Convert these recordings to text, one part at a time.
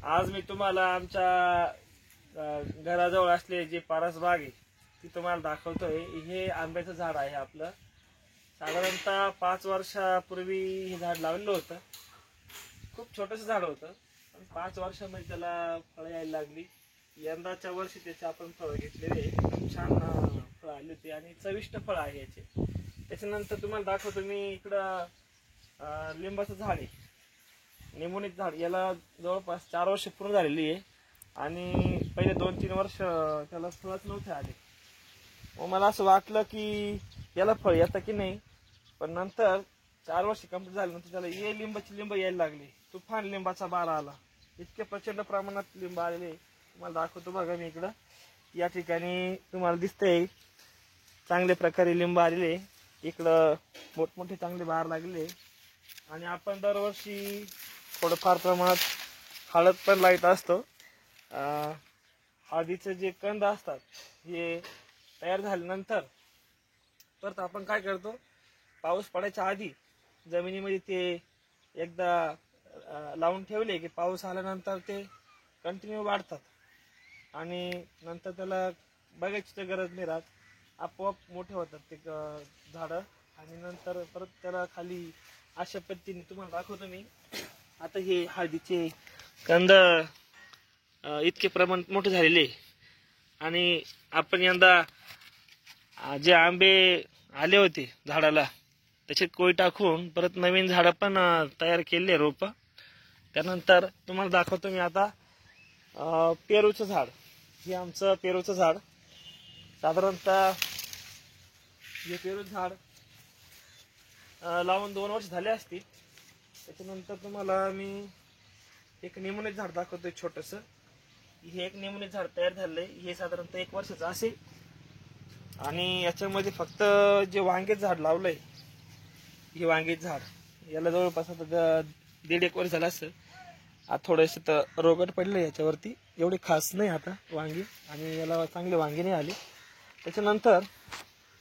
आज मी तुम्हाला आमच्या घराजवळ असले जे परस बाग आहे ती तुम्हाला दाखवतोय। हे आंब्याचं झाड आहे आपलं। साधारणतः 5 वर्षापूर्वी हे झाड लावलेलं होतं। खूप छोटंसं झाड होतं, पण 5 वर्षामध्ये त्याला फळं यायला लागली। यंदाच्या वर्षी त्याचे आपण फळं घेतलेले, एकदम छान फळं आली होती आणि चविष्ट फळं आहे याचे। त्याच्यानंतर तुम्हाला दाखवतो मी इकडं लिंबाचं झाड आहे, निमोनिक झाड। याला जवळपास 4 वर्ष पूर्ण झालेली आहे आणि पहिले 2-3 वर्ष त्याला फळच नव्हते आले। मग मला असं वाटलं की याला फळ येतं की नाही, पण नंतर 4 वर्ष कंप्लीट झाल्यानंतर त्याला लिंबाची लिंब यायला लागली। तुफान लिंबाचा बार आला, इतके प्रचंड प्रमाणात लिंब आलेले तुम्हाला दाखवतो बघा। मी इकडं या ठिकाणी तुम्हाला दिसतंय चांगल्या प्रकारे लिंब आलेले, इकडं मोठमोठे चांगले बार लागले। आणि आपण दरवर्षी थोडंफार प्रमाणात हळद पण लावत असतो। हळदीचे जे कंद असतात हे तयार झाल्यानंतर परत आपण काय करतो, पाऊस पडायच्या आधी जमिनीमध्ये ते एकदा लावून ठेवले की पाऊस आल्यानंतर ते कंटिन्यू वाढतात आणि नंतर त्याला बघायची तर गरज नाही राहत, आपोआप मोठे होतात ते झाडं। आणि नंतर परत त्याला खाली अशा पद्धतीने तुम्हाला दाखवतो मी। आता हे हळदीचे कंद इतके प्रमाणात मोठे झालेले आणि आपण यंदा जे आंबे आले होते झाडाला त्याचे कोय टाकून परत नवीन झाडं पण तयार केले, रोप। त्यानंतर तुम्हाला दाखवतो मी आता पेरूचं झाड। हे आमचं पेरूचं झाड, साधारणतः हे पेरूचं झाड लावून 2 वर्ष झाले असतील। त्याच्यानंतर तुम्हाला मी एक निमोनिक झाड दाखवतोय छोटंसं। हे एक निमोनिक झाड तयार झालंय, हे साधारणतः 1 वर्षाचं असेल आणि याच्यामध्ये फक्त जे वांगे झाड लावलंय, हे वांगे झाड याला जवळपास आता 1.5-1 वर्ष झालं असतं। आता थोडेसे तर रोगट पडले याच्यावरती, एवढे खास नाही आता वांगी, आणि याला चांगले वांगे नाही आले। त्याच्यानंतर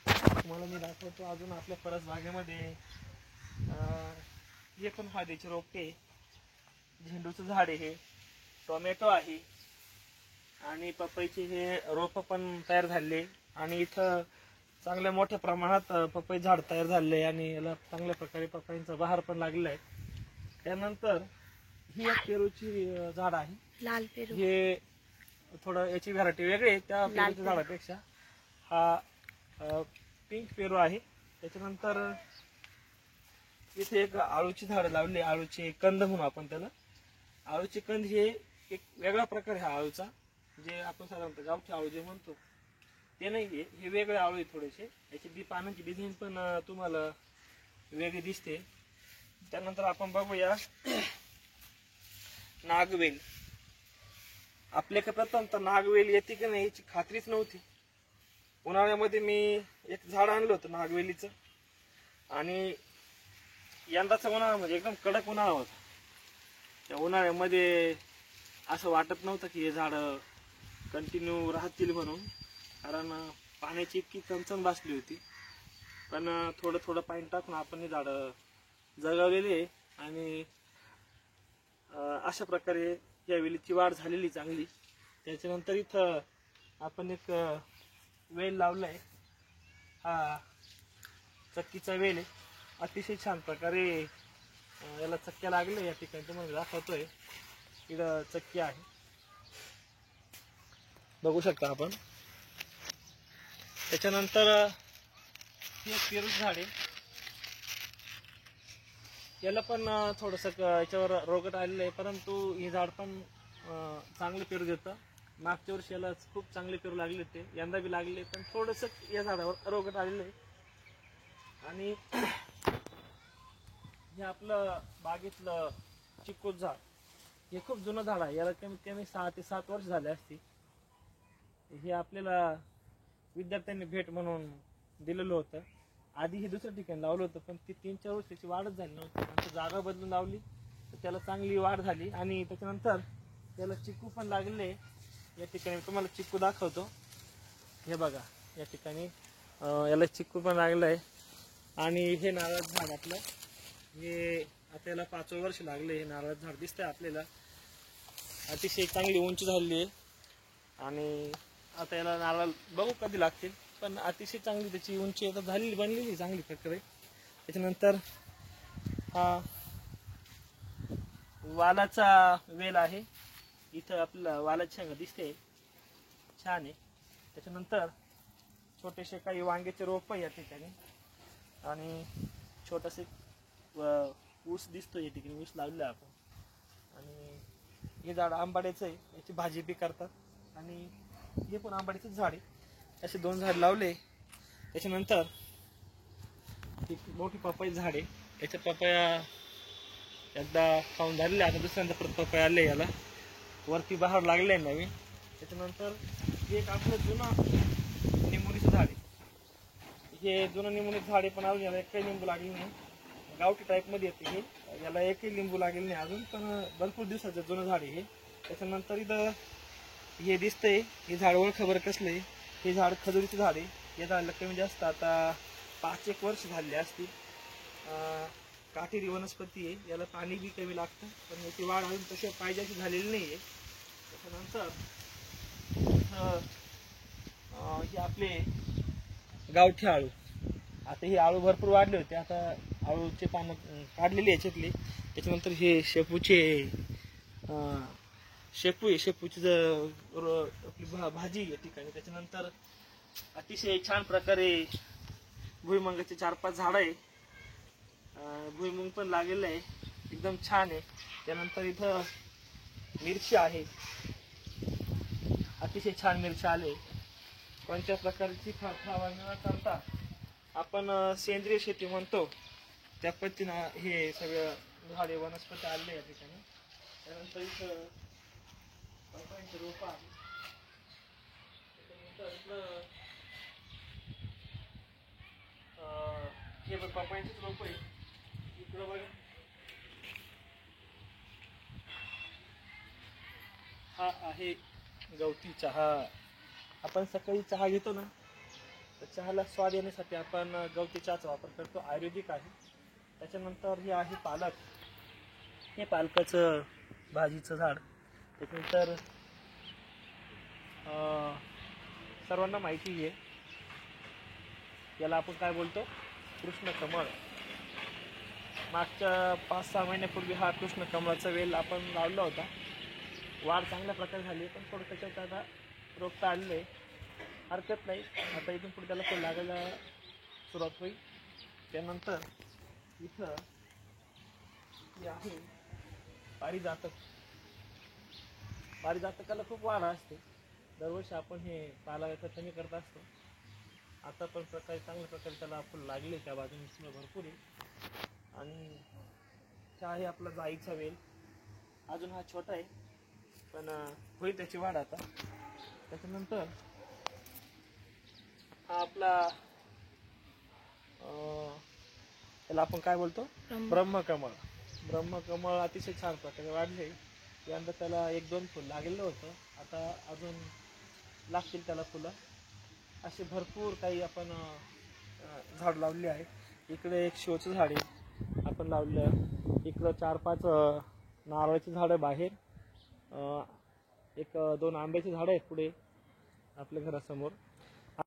तुम्हाला मी दाखवतो अजून आपल्या परस बागेमध्ये हे पण हळदीचे रोपटे, झेंडूचं झाड आहे, टोमॅटो आहे आणि पपईचे हे रोप पण तयार झाले। आणि इथं चांगल्या मोठ्या प्रमाणात पपई झाड तयार झाले आणि याला चांगल्या प्रकारे पपईचा बहार पण लागलेला आहे। त्यानंतर ही एक पेरूची झाड आहे, लाल पेरू। हे थोडं याची व्हरायटी वेगळी आहे त्या पेरूच्या झाडापेक्षा, हा पिंक पेरू आहे। त्याच्यानंतर इथे एक आळूची झाड लावली, आळूचे कंद म्हणून आपण त्याला। आळूचे कंद हे एक वेगळा प्रकार आहे आळूचा, जे आपण साधारणतः गावठी आळू जे म्हणतो ते नाही, हे वेगळे आळू आहे थोडेसे। याची पानांची डिझाईन पण तुम्हाला वेगळी दिसते। त्यानंतर आपण बघूया नागवेल। आपल्याकडे प्रथम तर नागवेल येते की नाही याची खात्रीच नव्हती। उन्हाळ्यामध्ये मी एक झाड आणलं होतं नागवेलीचं, आणि यंदाचा उन्हाळा म्हणजे एकदम कडक उन्हाळा होता। त्या उन्हाळ्यामध्ये असं वाटत नव्हतं की हे झाड कंटिन्यू राहतील म्हणून, कारण पाण्याची इतकी चणचण बसली होती। पण थोडं थोडं पाणी टाकून आपण हे झाड जगवलेले आणि अशा प्रकारे या वेलीची वाढ झालेली चांगली। त्याच्यानंतर इथं आपण एक वेल लावलाय, हा चक्कीचा वेल आहे, अतिशय छान प्रकारे याला चक्क्या लागले। या ठिकाणी तुम्हाला दाखवतोय, इकडं चक्की आहे, बघू शकता आपण। त्याच्यानंतर हे पेरूचं झाड आहे, याला पण थोडंसं याच्यावर रोगट आलेलं आहे, परंतु हे झाड पण चांगले पेरू देतं। मागच्या वर्षी याला खूप चांगले पेरू लागले होते, यंदा बी लागले, पण थोडंसं या झाडावर रोगट आलेलं आहे। आणि हे आपलं बागेतलं चिकूचं झाड, हे खूप जुनं झाड आहे, याला कमीत कमी 6 ते 7 वर्ष झाले असतील। हे आपल्याला विद्यार्थ्यांनी भेट म्हणून दिलेलं होतं। आधी हे दुसऱ्या ठिकाणी लावलं होतं, पण ती 3-4 वर्ष त्याची वाढच झाली नव्हती। नंतर जागा बदलून लावली तर त्याला चांगली वाढ झाली आणि त्याच्यानंतर त्याला चिकू पण लागले। या ठिकाणी तुम्हाला चिकू दाखवतो, हे बघा या ठिकाणी याला चिकू पण लागलंय। आणि हे नारळाचं झाड आपलं, हे आपल्याला 5 वर्ष लागले, हे नारळाचं झाड दिसतंय आपल्याला। अतिशय चांगली उंची झालेली आहे आणि आता याला नारळ बघू कधी लागतील, पण अतिशय चांगली त्याची उंची आता झालेली बनलेली चांगली प्रकारे. त्याच्यानंतर हा वालाचा वेल आहे, इथं आपल्याला वालाची शेंगा दिसते, छान आहे. त्याच्यानंतर छोटेसे काही वांग्याचे रोप या ठिकाणी आणि छोटासे ऊस दिसतो या ठिकाणी, ऊस लावलेला आपण. आणि हे झाड आंबाड्याचं आहे, याची भाजी बी करतात. आणि हे पण आंबाड्याचं झाड आहे, असे 2 झाड लावले. त्याच्यानंतर एक मोठी पपई झाड आहे, याच्या पपया एकदा खाऊन झालेले, आता दुसऱ्यांदा परत पपया आले, याला वरती बहार लागले आहे नवीन. त्याच्यानंतर हे एक आपलं जुनं निंबोनीचं झाड आहे, हे जुनं निंबोनीचं झाड आहे, पण अजून याला एकही लिंबू लागले नाही. गावठी टाईपमध्ये येते हे, याला एकही लिंबू लागलेलं नाही अजून, पण भरपूर दिवसाचं जुनं झाड आहे हे. त्याच्यानंतर इथं हे दिसतंय, हे झाड ओळखा कसलं आहे, हे झाड खजुरीचं झाड आहे. हे झाडाला कमी जास्त आता 5-1 वर्ष झाले असतील. काटेरी वनस्पती आहे, याला पाणी बी कमी लागतं, पण याची वाढ अजून तशी पाहिजे अशी झालेली नाही आहे. त्याच्यानंतर हे आपले गावठी आळू, आता हे आळू भरपूर वाढले होते, आता आळूचे पानं काढलेली याच्यातली. त्याच्यानंतर हे शेपूचे शेपू आहे, शेपूची आपली भाजी या ठिकाणी. त्याच्यानंतर अतिशय छान प्रकारे भुईमुगाचे 4-5 झाडं आहे, भुईमुग पण लागलेलं आहे, एकदम छान आहे. त्यानंतर इथं मिरची आहे, अतिशय छान मिरची आले. कोणत्या प्रकारची फवारणी न करता आपण सेंद्रिय शेती म्हणतो त्या पद्धतीनं हे सगळं झाडे वनस्पती आले या ठिकाणी. त्यानंतर इथं पपयांचे रोप आहे. त्याच्यानंतर इथलं हे पपयांचेच रोप आहे. इकडं बघा, हा आहे गवती चहा. आपण सकाळी चहा घेतो ना, तर चहाला स्वाद येण्यासाठी आपण गवती चहाचा वापर करतो, आयुर्वेदिक आहे. त्याच्यानंतर हे आहे पालक, हे पालकाचं भाजीचं झाड. त्याच्यानंतर सर्वांना माहिती आहे, याला आपण काय बोलतो, कृष्ण कमळ. मागच्या 5-6 महिन्यापूर्वी हा कृष्ण कमळाचा वेल आपण लावला होता, वाढ चांगल्या प्रकारे झाली, पण थोडं त्याच्यात आता रोपटा आलेलं आहे, हरकत नाही. आता इथून पुढे त्याला फुल लागायला सुरुवात होईल. त्यानंतर इथं हे आहे पारिजातक. पारिजातकाला खूप वाढ असते, दरवर्षी आपण हे पालावायचं कमी करत असतो. आता पण प्रकारे चांगल्या प्रकारे त्याला फुल लागले, त्या बाजूने फुलं भरपूर आहे. आणि हा आहे आपला जाईचा वेल, अजून हा छोटा आहे, पण होईल त्याची वाढ आता. त्याच्यानंतर हा आपला त्याला आपण काय बोलतो, ब्रह्मकमळ. ब्रह्मकमळ अतिशय छान प्रकारे वाढले, यंदा त्याला 1-2 फुल लागलेलं होतं, आता अजून लागतील त्याला फुलं. असे भरपूर काही आपण झाड लावले आहे. इकडे एक शोचं झाड आहे आपण लावलं, इकडं 4-5 नारळाची झाडं बाहेर, 1-2 आंब्याची झाडं आहेत पुढे आपल्या घरासमोर.